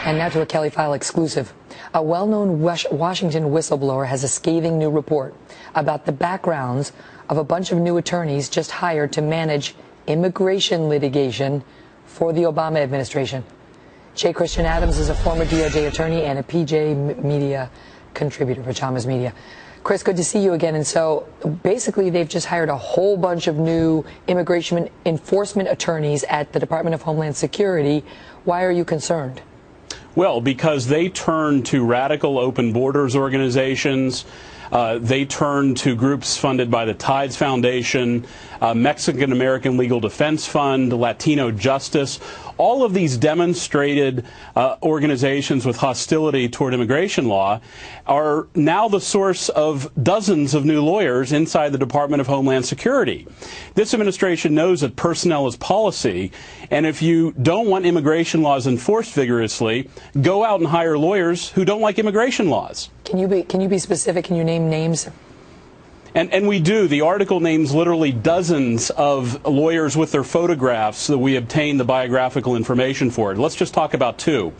And now to a Kelly File exclusive. A well-known Washington whistleblower has a scathing new report about the backgrounds of a bunch of new attorneys just hired to manage immigration litigation for the Obama administration. J. Christian Adams is a former DOJ attorney and a PJ Media contributor for Chalmers Media. Chris, good to see you again. And so basically they've just hired a whole bunch of new immigration enforcement attorneys at the Department of Homeland Security. Why are you concerned? Well, because they turn to radical open borders organizations. They turn to groups funded by the Tides Foundation, Mexican American Legal Defense Fund, Latino Justice. All of these demonstrated organizations with hostility toward immigration law are now the source of dozens of new lawyers inside the Department of Homeland Security. This administration knows that personnel is policy, and if you don't want immigration laws enforced vigorously, go out and hire lawyers who don't like immigration laws. Can you be specific? Can you name names? And we do. The article names literally dozens of lawyers with their photographs that we obtained the biographical information for. Let's just talk about two.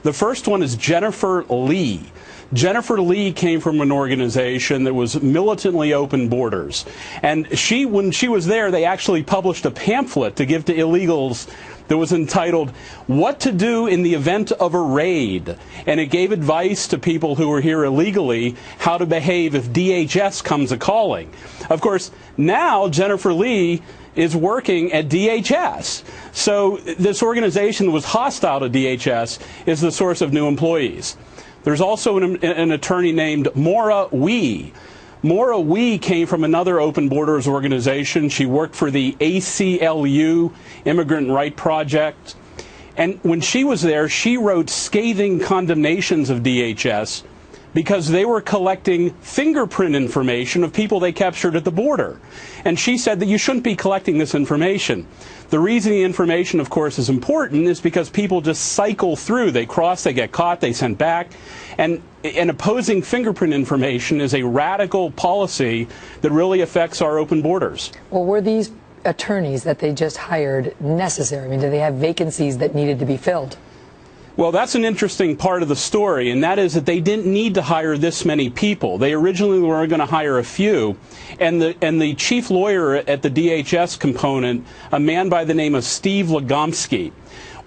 The first one is Jennifer Lee. Jennifer Lee came from an organization that was militantly open borders. And when she was there, they actually published a pamphlet to give to illegals that was entitled, "What to Do in the Event of a Raid." And it gave advice to people who were here illegally how to behave if DHS comes a-calling. Of course, now Jennifer Lee is working at DHS. So this organization that was hostile to DHS is the source of new employees. There's also an attorney named Maura Wee. Maura Wee came from another open borders organization. She worked for the ACLU, Immigrant Right Project. And when she was there, she wrote scathing condemnations of DHS because they were collecting fingerprint information of people they captured at the border. And she said that you shouldn't be collecting this information. The reason the information, of course, is important is because people just cycle through. They cross, they get caught, they sent back. And opposing fingerprint information is a radical policy that really affects our open borders. Well, were these attorneys that they just hired necessary? I mean, do they have vacancies that needed to be filled? Well, that's an interesting part of the story, and that is that they didn't need to hire this many people. They originally were going to hire a few, and the chief lawyer at the DHS component, a man by the name of Steve Legomsky,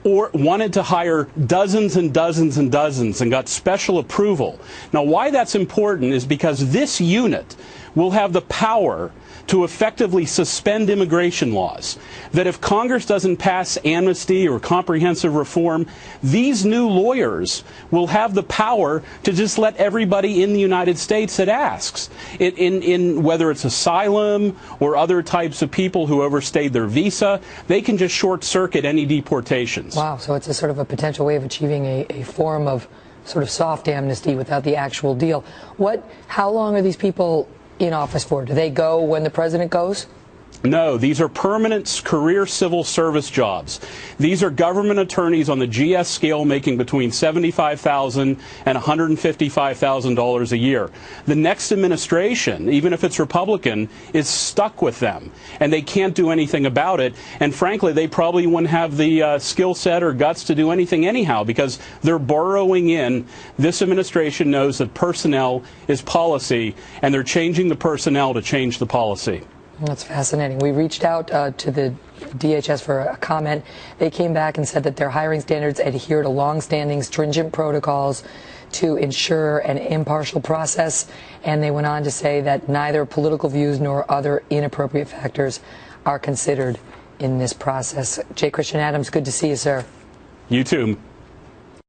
wanted to hire dozens and dozens and dozens and got special approval. Now, why that's important is because this unit will have the power to effectively suspend immigration laws. That if Congress doesn't pass amnesty or comprehensive reform, these new lawyers will have the power to just let everybody in the United States that asks, in whether it's asylum or other types of people who overstayed their visa, they can just short-circuit any deportations. Wow, so it's a sort of a potential way of achieving a form of sort of soft amnesty without the actual deal. How long are these people in office for? Do they go when the president goes? No, these are permanent career civil service jobs. These are government attorneys on the GS scale making between $75,000 and $155,000 a year. The next administration, even if it's Republican, is stuck with them, and they can't do anything about it. And frankly, they probably wouldn't have the skill set or guts to do anything anyhow, because they're borrowing in. This administration knows that personnel is policy, and they're changing the personnel to change the policy. That's fascinating. We reached out to the DHS for a comment. They came back and said that their hiring standards adhere to long-standing stringent protocols to ensure an impartial process. And they went on to say that neither political views nor other inappropriate factors are considered in this process. J. Christian Adams, good to see you, sir. You too.